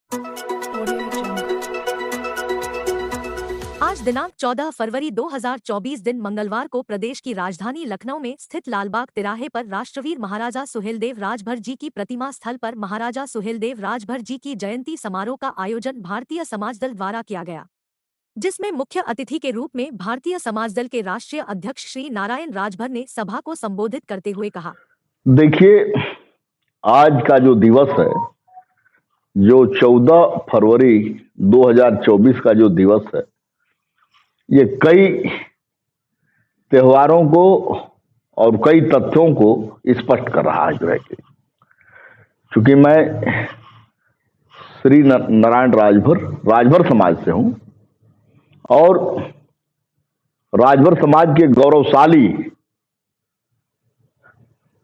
आज दिनांक 14 फरवरी 2024 दिन मंगलवार को प्रदेश की राजधानी लखनऊ में स्थित लालबाग तिराहे पर राष्ट्रवीर महाराजा सुहेलदेव राजभर जी की प्रतिमा स्थल पर महाराजा सुहेलदेव राजभर जी की जयंती समारोह का आयोजन भारतीय समाज दल द्वारा किया गया, जिसमें मुख्य अतिथि के रूप में भारतीय समाज दल के राष्ट्रीय अध्यक्ष श्री नारायण राजभर ने सभा को संबोधित करते हुए कहा। देखिए, आज का जो दिवस है, जो 14 फरवरी 2024 का जो दिवस है, ये कई त्योहारों को और कई तथ्यों को स्पष्ट कर रहा है। क्योंकि मैं श्री नारायण राजभर समाज से हूं और राजभर समाज के गौरवशाली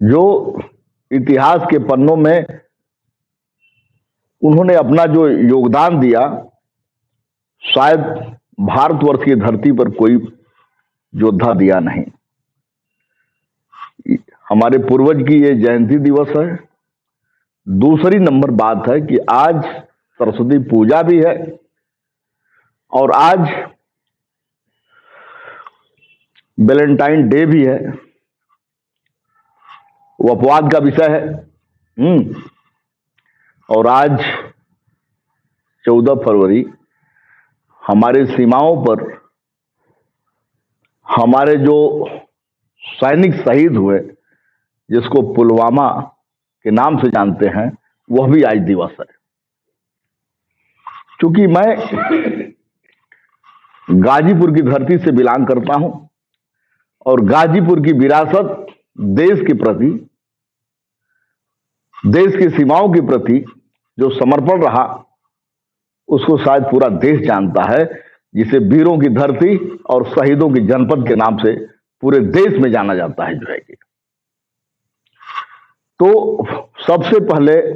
जो इतिहास के पन्नों में उन्होंने अपना जो योगदान दिया, शायद भारतवर्ष की धरती पर कोई योद्धा दिया नहीं। हमारे पूर्वज की ये जयंती दिवस है। दूसरी नंबर बात है कि आज सरस्वती पूजा भी है और आज वैलेंटाइन डे भी है। वो अपवाद का विषय है। और आज 14 फरवरी हमारे सीमाओं पर हमारे जो सैनिक शहीद हुए, जिसको पुलवामा के नाम से जानते हैं, वह भी आज दिवस है। क्योंकि मैं गाजीपुर की धरती से बिलोंग करता हूं और गाजीपुर की विरासत देश के प्रति, देश की सीमाओं के प्रति जो समर्पण रहा, उसको शायद पूरा देश जानता है, जिसे वीरों की धरती और शहीदों की जनपद के नाम से पूरे देश में जाना जाता है। जो है कि तो सबसे पहले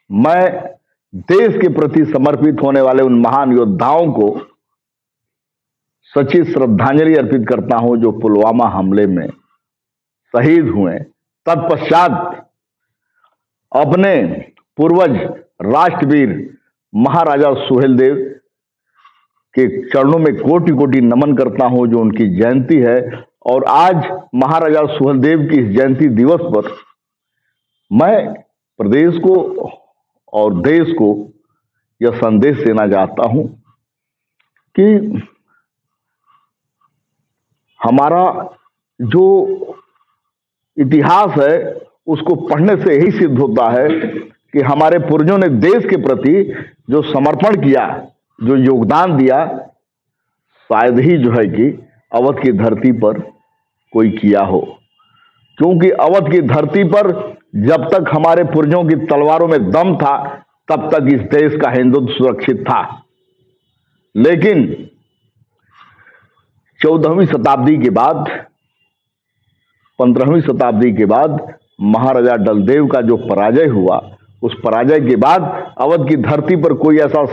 मैं देश के प्रति समर्पित होने वाले उन महान योद्धाओं को सच्ची श्रद्धांजलि अर्पित करता हूं जो पुलवामा हमले में शहीद हुए। तत्पश्चात अपने पूर्वज राष्ट्रवीर महाराजा सुहेलदेव के चरणों में कोटि कोटि नमन करता हूं, जो उनकी जयंती है। और आज महाराजा सुहेलदेव की इस जयंती दिवस पर मैं प्रदेश को और देश को यह संदेश देना चाहता हूं कि हमारा जो इतिहास है, उसको पढ़ने से यही सिद्ध होता है कि हमारे पूर्वजों ने देश के प्रति जो समर्पण किया, जो योगदान दिया, शायद ही जो है कि अवध की धरती पर कोई किया हो। क्योंकि अवध की धरती पर जब तक हमारे पूर्वजों की तलवारों में दम था, तब तक इस देश का हिंदुत्व सुरक्षित था। लेकिन 14वीं शताब्दी के बाद, 15वीं शताब्दी के बाद महाराजा डलदेव का जो पराजय हुआ, उस पराजय के बाद अवध की धरती पर कोई ऐसा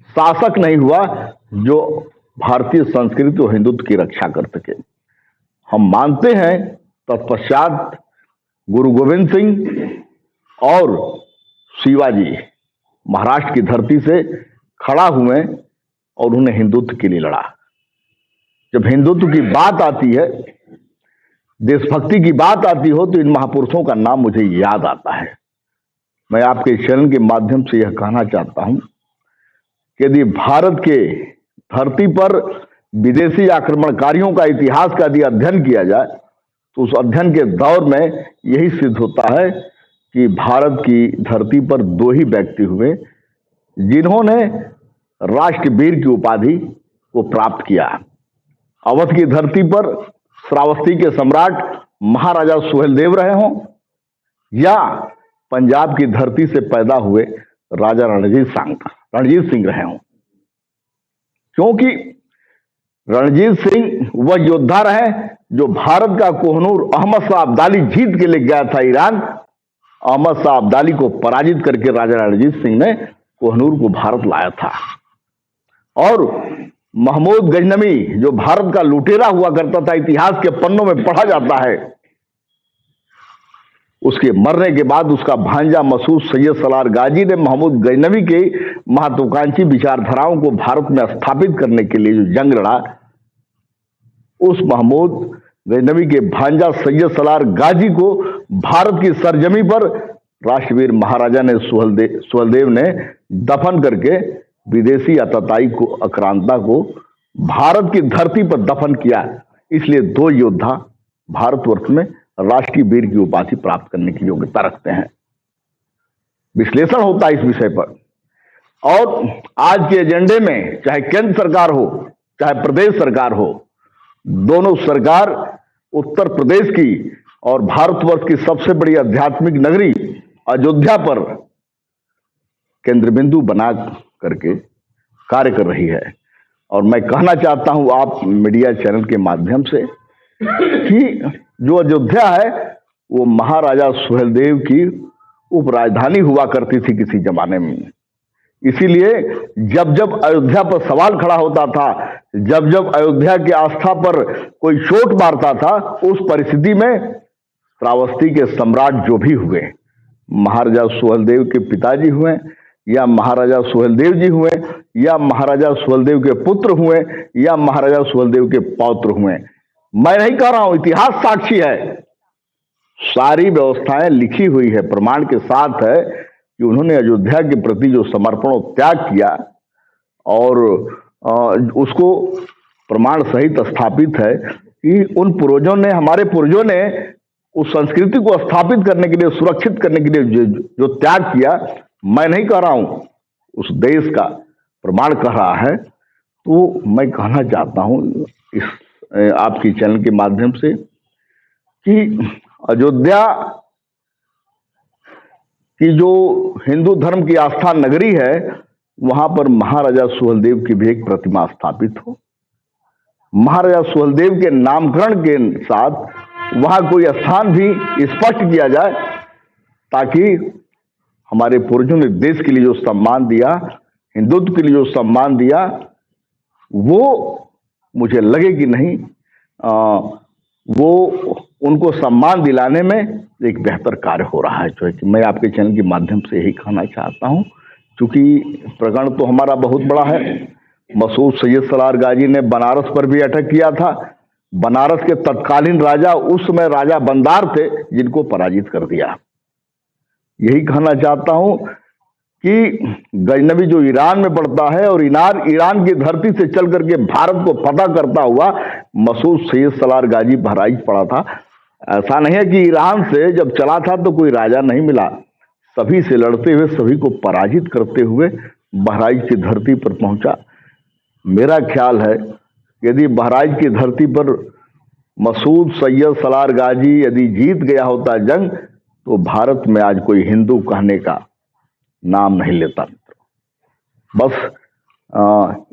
शासक नहीं हुआ जो भारतीय संस्कृति और हिंदुत्व की रक्षा कर सके। हम मानते हैं तत्पश्चात गुरु गोविंद सिंह और शिवाजी महाराष्ट्र की धरती से खड़ा हुए और उन्होंने हिंदुत्व के लिए लड़ा। जब हिंदुत्व की बात आती है, देशभक्ति की बात आती हो, तो इन महापुरुषों का नाम मुझे याद आता है। मैं आपके चैनल के माध्यम से यह कहना चाहता हूं कि यदि भारत के धरती पर विदेशी आक्रमणकारियों का इतिहास का यदि अध्ययन किया जाए, तो उस अध्ययन के दौर में यही सिद्ध होता है कि भारत की धरती पर दो ही व्यक्ति हुए जिन्होंने राष्ट्रवीर की उपाधि को प्राप्त किया। अवध की धरती पर श्रावस्ती के सम्राट महाराजा सुहेलदेव रहे हों या पंजाब की धरती से पैदा हुए राजा रणजीत सिंह रहे हों। क्योंकि रणजीत सिंह वह योद्धा रहे जो भारत का कोहनूर अहमद शाह अब्दाली जीत के ले गया था ईरान। अहमद शाह अब्दाली को पराजित करके राजा रणजीत सिंह ने कोहनूर को भारत लाया था। और महमूद गजनवी जो भारत का लुटेरा हुआ करता था, इतिहास के पन्नों में पढ़ा जाता है, उसके मरने के बाद उसका भांजा मसूद सैयद सलार गाजी ने महमूद गजनवी के महत्वाकांक्षी विचारधाराओं को भारत में स्थापित करने के लिए जो जंग लड़ा, उस महमूद गजनवी के भांजा सैयद सलार गाजी को भारत की सरजमी पर राष्ट्रवीर महाराजा ने सुहेलदेव ने दफन करके विदेशी आतताई को आक्रांता को भारत की धरती पर दफन किया। इसलिए दो योद्धा भारतवर्ष में राष्ट्रीय वीर की उपाधि प्राप्त करने की योग्यता रखते हैं। विश्लेषण होता है इस विषय पर। और आज के एजेंडे में चाहे केंद्र सरकार हो चाहे प्रदेश सरकार हो, दोनों सरकार उत्तर प्रदेश की और भारतवर्ष की सबसे बड़ी आध्यात्मिक नगरी अयोध्या पर केंद्र बिंदु बना करके कार्य कर रही है। और मैं कहना चाहता हूं आप मीडिया चैनल के माध्यम से कि जो अयोध्या है वो महाराजा सुहेलदेव की उपराजधानी हुआ करती थी किसी जमाने में। इसीलिए जब जब अयोध्या पर सवाल खड़ा होता था, जब जब अयोध्या की आस्था पर कोई चोट मारता था, उस परिस्थिति में श्रावस्ती के सम्राट जो भी हुए, महाराजा सुहेलदेव के पिताजी हुए या महाराजा सुहेलदेव जी हुए या महाराजा सुहेलदेव के पुत्र हुए या महाराजा सुहेलदेव के पौत्र हुए, मैं नहीं कह रहा हूं, इतिहास साक्षी है, सारी व्यवस्थाएं लिखी हुई है, प्रमाण के साथ है कि उन्होंने अयोध्या के प्रति जो समर्पण और त्याग किया और उसको प्रमाण सहित स्थापित है कि उन पूर्वजों ने, हमारे पूर्वजों ने उस संस्कृति को स्थापित करने के लिए, सुरक्षित करने के लिए जो त्याग किया, मैं नहीं कह रहा हूं, उस देश का प्रमाण कर रहा है। तो मैं कहना चाहता हूं इस आपकी चैनल के माध्यम से कि अयोध्या की जो हिंदू धर्म की आस्था नगरी है, वहां पर महाराजा सुहेलदेव की भी एक प्रतिमा स्थापित हो। महाराजा सुहेलदेव के नामकरण के साथ वहां कोई स्थान भी स्पष्ट किया जाए, ताकि हमारे पूर्वजों ने देश के लिए जो सम्मान दिया, हिंदुत्व के लिए जो सम्मान दिया, वो मुझे लगे कि नहीं, वो उनको सम्मान दिलाने में एक बेहतर कार्य हो रहा है। जो है कि मैं आपके चैनल के माध्यम से यही कहना चाहता हूं, क्योंकि प्रकरण तो हमारा बहुत बड़ा है। मसूद सैयद सलार गाजी ने बनारस पर भी अटैक किया था। बनारस के तत्कालीन राजा उस समय राजा बंदार थे, जिनको पराजित कर दिया। यही कहना चाहता हूं कि गजनवी जो ईरान में पड़ता है और ईरान की धरती से चल करके भारत को फतह करता हुआ मसूद सैयद सलार गाजी बहराइच पड़ा था। ऐसा नहीं है कि ईरान से जब चला था तो कोई राजा नहीं मिला, सभी से लड़ते हुए सभी को पराजित करते हुए बहराइच की धरती पर पहुंचा। मेरा ख्याल है यदि बहराइच की धरती पर मसूद सैयद सलार गाजी यदि जीत गया होता जंग, तो भारत में आज कोई हिंदू कहने का नाम नहीं लेता। बस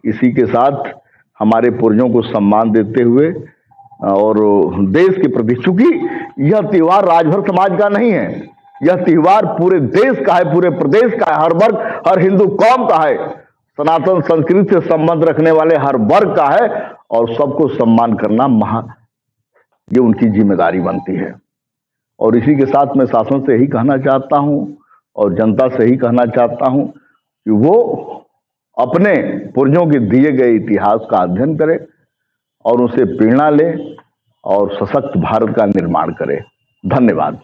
इसी के साथ हमारे पूर्वजों को सम्मान देते हुए और देश के प्रति, चूंकि यह त्योहार राजभर समाज का नहीं है, यह त्योहार पूरे देश का है, पूरे प्रदेश का है, हर वर्ग, हर हिंदू कौम का है, सनातन संस्कृति से संबंध रखने वाले हर वर्ग का है, और सबको सम्मान करना ये उनकी जिम्मेदारी बनती है। और इसी के साथ मैं शासन से यही कहना चाहता हूं और जनता से ही कहना चाहता हूं कि वो अपने पूर्वजों के दिए गए इतिहास का अध्ययन करे और उसे प्रेरणा ले और सशक्त भारत का निर्माण करे। धन्यवाद।